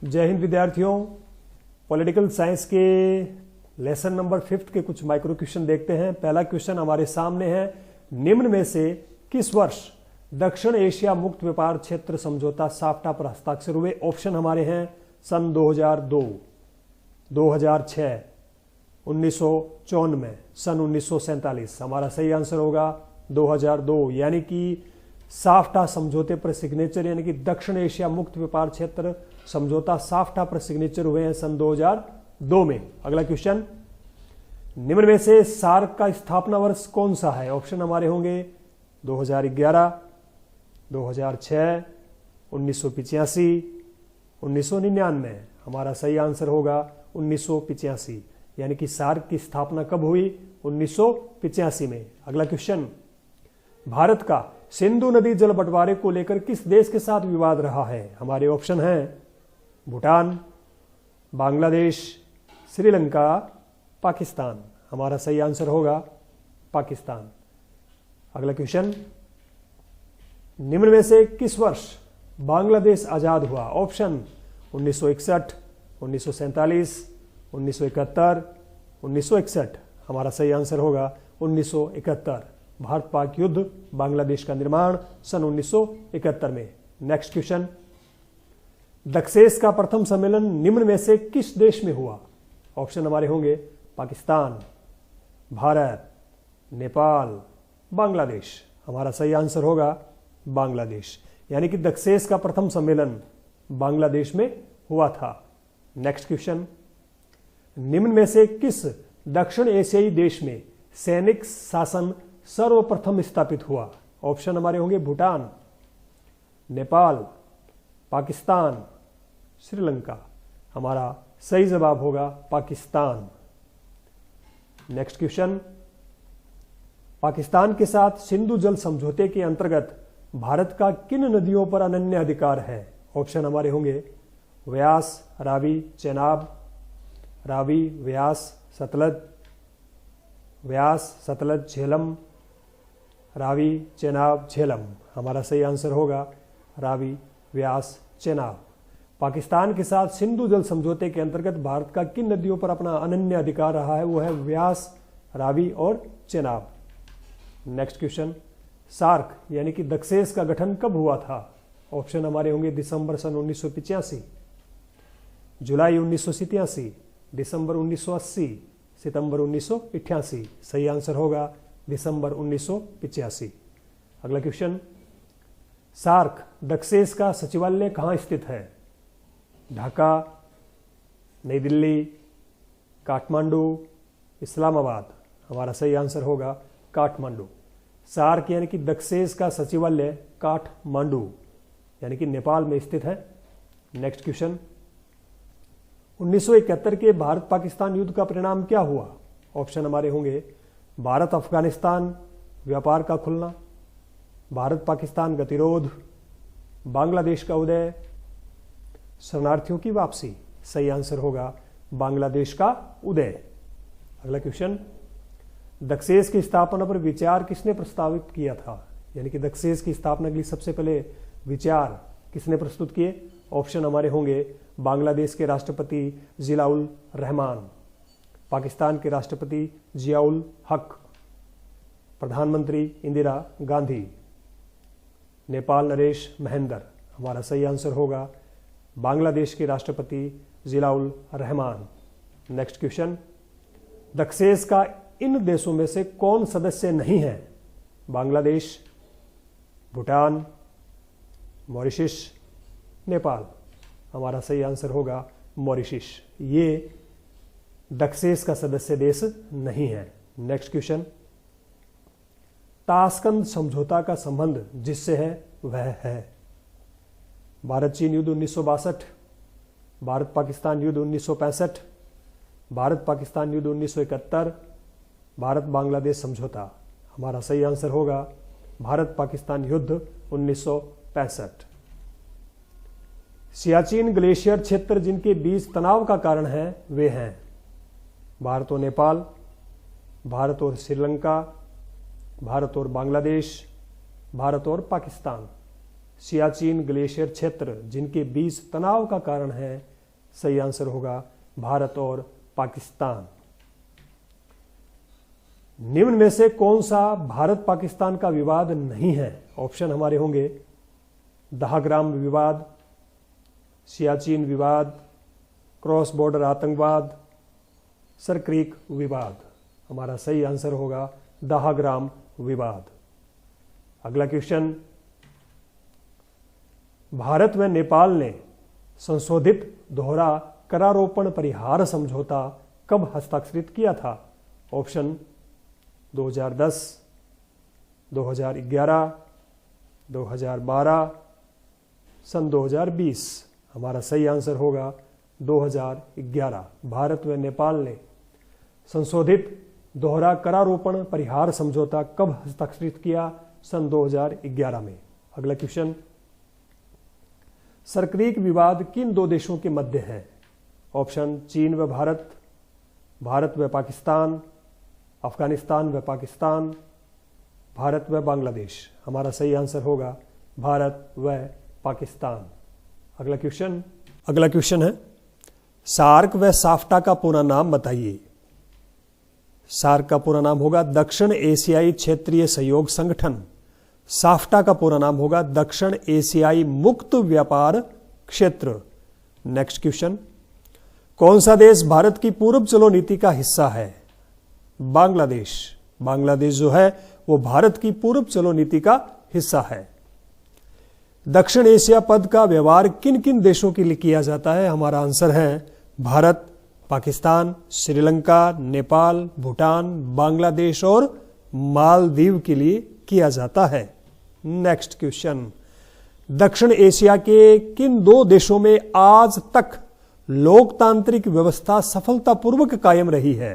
जय हिंद विद्यार्थियों। Political science के लेसन नंबर 5 के कुछ माइक्रो क्वेश्चन देखते हैं। पहला क्वेश्चन हमारे सामने है, निम्न में से किस वर्ष दक्षिण एशिया मुक्त व्यापार क्षेत्र समझौता साफ्टा पर हस्ताक्षर हुए? ऑप्शन हमारे हैं सन 2002, 2006, 1994, सन 1947। हमारा सही आंसर होगा 2002, यानी कि साफ्टा समझौते पर सिग्नेचर, यानी कि दक्षिण एशिया मुक्त व्यापार क्षेत्र समझौता साफ्टा पर सिग्नेचर हुए हैं सन 2002 में। अगला क्वेश्चन, निम्न में से सार्क का स्थापना वर्ष कौन सा है? ऑप्शन हमारे होंगे 2011, 2006, 1985, 1999। हमारा सही आंसर होगा 1985, यानी कि सार्क की स्थापना कब हुई? 1985 में। अगला क्वेश्चन, भारत का सिंधु नदी जल बंटवारे को लेकर किस देश के साथ विवाद रहा है? हमारे ऑप्शन हैं भूटान, बांग्लादेश, श्रीलंका, पाकिस्तान। हमारा सही आंसर होगा पाकिस्तान। अगला क्वेश्चन, निम्न में से किस वर्ष बांग्लादेश आजाद हुआ? ऑप्शन 1961, 1947, 1971, 1961। हमारा सही आंसर होगा 1971। भारत पाक युद्ध, बांग्लादेश का निर्माण सन 1971 में। नेक्स्ट क्वेश्चन, दक्षेस का प्रथम सम्मेलन निम्न में से किस देश में हुआ? ऑप्शन हमारे होंगे पाकिस्तान, भारत, नेपाल, बांग्लादेश। हमारा सही आंसर होगा बांग्लादेश, यानी कि दक्षेस का प्रथम सम्मेलन बांग्लादेश में हुआ था। नेक्स्ट क्वेश्चन, निम्न में से किस दक्षिण एशियाई देश में सैनिक शासन सर्वप्रथम स्थापित हुआ? ऑप्शन हमारे होंगे भूटान, नेपाल, पाकिस्तान, श्रीलंका। हमारा सही जवाब होगा पाकिस्तान। नेक्स्ट क्वेश्चन, पाकिस्तान के साथ सिंधु जल समझौते के अंतर्गत भारत का किन नदियों पर अनन्य अधिकार है? ऑप्शन हमारे होंगे व्यास, रावी, चेनाब, रावी, व्यास, सतलज, व्यास, सतलज, झेलम, रावी, चेनाब, झेलम। हमारा सही आंसर होगा रावी, व्यास, चेनाब। पाकिस्तान के साथ सिंधु जल समझौते के अंतर्गत भारत का किन नदियों पर अपना अनन्य अधिकार रहा है? वो है व्यास, रावी और चेनाब। नेक्स्ट क्वेश्चन, सार्क यानी कि दक्षेस का गठन कब हुआ था? ऑप्शन हमारे होंगे दिसंबर सन 1985, जुलाई 1987, दिसंबर 1980, सितंबर 1988। सही आंसर होगा दिसंबर 1985। अगला क्वेश्चन, सार्क दक्षेस का सचिवालय कहाँ स्थित है? ढाका, नई दिल्ली, काठमांडू, इस्लामाबाद। हमारा सही आंसर होगा काठमांडू। सार्क यानी कि दक्षेस का सचिवालय काठमांडू यानी कि नेपाल में स्थित है। नेक्स्ट क्वेश्चन, 1971 के भारत पाकिस्तान युद्ध का परिणाम क्या हुआ? ऑप्शन हमारे होंगे भारत अफगानिस्तान व्यापार का खुलना, भारत पाकिस्तान गतिरोध, बांग्लादेश का उदय, शरणार्थियों की वापसी। सही आंसर होगा बांग्लादेश का उदय। अगला क्वेश्चन, दक्षेस की स्थापना पर विचार किसने प्रस्तावित किया था? यानी कि दक्षेस की स्थापना के लिए सबसे पहले विचार किसने प्रस्तुत किए? ऑप्शन हमारे होंगे बांग्लादेश के राष्ट्रपति जियाउल रहमान, पाकिस्तान के राष्ट्रपति जियाउल हक, प्रधानमंत्री इंदिरा गांधी, नेपाल नरेश महेंद्र। हमारा सही आंसर होगा बांग्लादेश के राष्ट्रपति जियाउल रहमान। नेक्स्ट क्वेश्चन, दक्षेस का इन देशों में से कौन सदस्य नहीं है? बांग्लादेश, भूटान, मॉरिशस, नेपाल। हमारा सही आंसर होगा मॉरिशस। ये दक्षेस का सदस्य देश नहीं है। नेक्स्ट क्वेश्चन, ताशकंद समझौता का संबंध जिससे है वह है भारत चीन युद्ध 1962, भारत पाकिस्तान युद्ध 1965, भारत पाकिस्तान युद्ध 1971, भारत बांग्लादेश समझौता। हमारा सही आंसर होगा भारत पाकिस्तान युद्ध 1965। सियाचिन ग्लेशियर क्षेत्र जिनके बीच तनाव का कारण है वे हैं भारत और नेपाल, भारत और श्रीलंका, भारत और बांग्लादेश, भारत और पाकिस्तान। सियाचिन ग्लेशियर क्षेत्र जिनके बीच तनाव का कारण है। सही आंसर होगा भारत और पाकिस्तान। निम्न में से कौन सा भारत पाकिस्तान का विवाद नहीं है? ऑप्शन हमारे होंगे दहग्राम विवाद, सियाचिन विवाद, क्रॉस बॉर्डर आतंकवाद, सरक्रीक विवाद। हमारा सही आंसर होगा दहग्राम विवाद। अगला क्वेश्चन, भारत व नेपाल ने संशोधित दोहरा करारोपण परिहार समझौता कब हस्ताक्षरित किया था? ऑप्शन 2010, 2011, 2012, सन 2020। हमारा सही आंसर होगा 2011। भारत व नेपाल ने संशोधित दोहरा करारोपण परिहार समझौता कब हस्ताक्षरित किया? सन 2011 में। अगला क्वेश्चन, सरक्रीक विवाद किन दो देशों के मध्य है? ऑप्शन चीन व भारत, भारत व पाकिस्तान, अफगानिस्तान व पाकिस्तान, भारत व बांग्लादेश। हमारा सही आंसर होगा भारत व पाकिस्तान। अगला क्वेश्चन है सार्क व साफ्टा का पूरा नाम बताइए। सार्क का पूरा नाम होगा दक्षिण एशियाई क्षेत्रीय सहयोग संगठन। साफ्टा का पूरा नाम होगा दक्षिण एशियाई मुक्त व्यापार क्षेत्र। नेक्स्ट क्वेश्चन, कौन सा देश भारत की पूर्व चलो नीति का हिस्सा है? बांग्लादेश। बांग्लादेश जो है वो भारत की पूर्व चलो नीति का हिस्सा है। दक्षिण एशिया पद का व्यवहार किन किन देशों के लिए किया जाता है? हमारा आंसर है भारत, पाकिस्तान, श्रीलंका, नेपाल, भूटान, बांग्लादेश और मालदीव के लिए किया जाता है। नेक्स्ट क्वेश्चन, दक्षिण एशिया के किन दो देशों में आज तक लोकतांत्रिक व्यवस्था सफलतापूर्वक कायम रही है?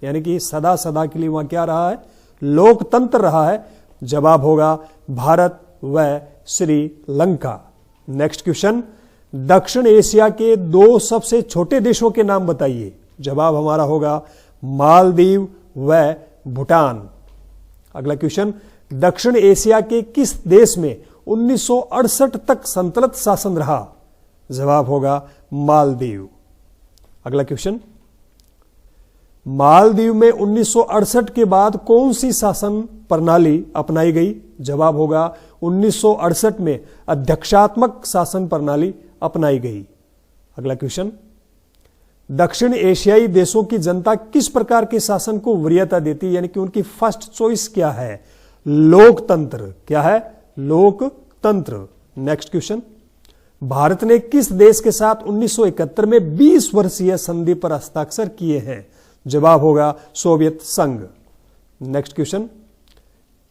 यानी कि सदा सदा के लिए वहां क्या रहा है? लोकतंत्र रहा है। जवाब होगा भारत व श्रीलंका। नेक्स्ट क्वेश्चन, दक्षिण एशिया के दो सबसे छोटे देशों के नाम बताइए। जवाब हमारा होगा मालदीव व भूटान। अगला क्वेश्चन, दक्षिण एशिया के किस देश में 1968 तक संतलित शासन रहा? जवाब होगा मालदीव। अगला क्वेश्चन, मालदीव में 1968 के बाद कौन सी शासन प्रणाली अपनाई गई? जवाब होगा 1968 में अध्यक्षात्मक शासन प्रणाली अपनाई गई। अगला क्वेश्चन, दक्षिण एशियाई देशों की जनता किस प्रकार के शासन को वरीयता देती है? यानी कि उनकी फर्स्ट चॉइस क्या है? लोकतंत्र। क्या है? लोकतंत्र। नेक्स्ट क्वेश्चन, भारत ने किस देश के साथ 1971 में 20 वर्षीय संधि पर हस्ताक्षर किए हैं? जवाब होगा सोवियत संघ। नेक्स्ट क्वेश्चन,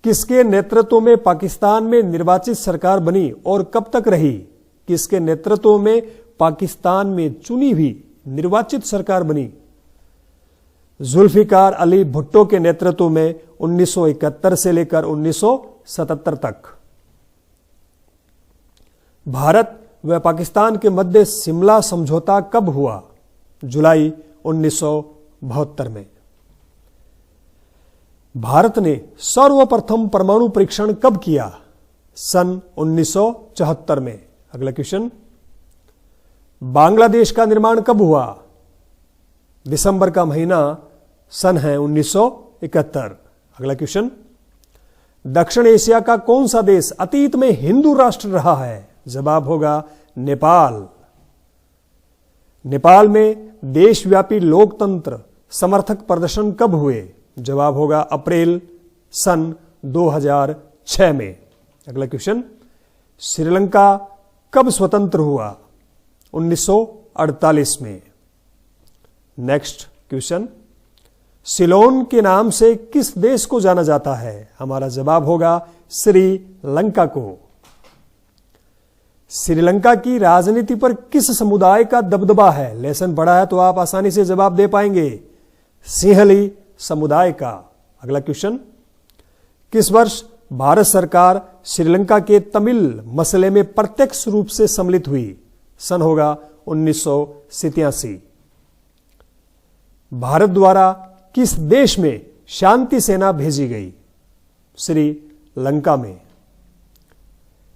किसके नेतृत्व में पाकिस्तान में निर्वाचित सरकार बनी और कब तक रही? किसके नेतृत्व में पाकिस्तान में चुनी हुई निर्वाचित सरकार बनी? जुल्फिकार अली भुट्टो के नेतृत्व में 1971 से लेकर 1977 तक। भारत व पाकिस्तान के मध्य शिमला समझौता कब हुआ? जुलाई 1972 में। भारत ने सर्वप्रथम परमाणु परीक्षण कब किया? सन 1974 में। अगला क्वेश्चन, बांग्लादेश का निर्माण कब हुआ? दिसंबर का महीना, सन है 1971। अगला क्वेश्चन, दक्षिण एशिया का कौन सा देश अतीत में हिंदू राष्ट्र रहा है? जवाब होगा नेपाल। नेपाल में देशव्यापी लोकतंत्र समर्थक प्रदर्शन कब हुए? जवाब होगा अप्रैल सन 2006 में। अगला क्वेश्चन, श्रीलंका कब स्वतंत्र हुआ? 1948 में। नेक्स्ट क्वेश्चन, सिलोन के नाम से किस देश को जाना जाता है? हमारा जवाब होगा श्रीलंका को। श्रीलंका की राजनीति पर किस समुदाय का दबदबा है? लेसन पढ़ा है तो आप आसानी से जवाब दे पाएंगे। सिंहली समुदाय का। अगला क्वेश्चन, किस वर्ष भारत सरकार श्रीलंका के तमिल मसले में प्रत्यक्ष रूप से सम्मिलित हुई? सन होगा 1987। भारत द्वारा किस देश में शांति सेना भेजी गई? श्रीलंका में।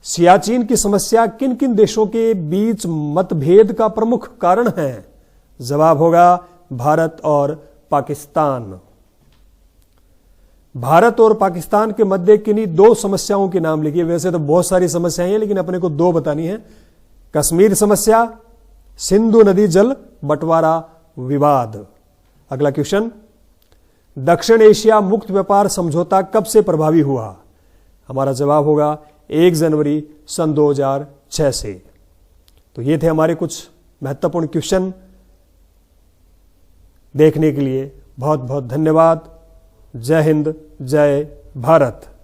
सियाचिन की समस्या किन किन देशों के बीच मतभेद का प्रमुख कारण है? जवाब होगा भारत और पाकिस्तान। भारत और पाकिस्तान के मध्य किन्हीं दो समस्याओं के नाम लिखिए। वैसे तो बहुत सारी समस्याएं हैं, लेकिन अपने को दो बतानी है। कश्मीर समस्या, सिंधु नदी जल बंटवारा विवाद। अगला क्वेश्चन, दक्षिण एशिया मुक्त व्यापार समझौता कब से प्रभावी हुआ? हमारा जवाब होगा 1 जनवरी सन 2006 से। तो ये थे हमारे कुछ महत्वपूर्ण क्वेश्चन। देखने के लिए बहुत बहुत धन्यवाद। जय हिंद, जय भारत।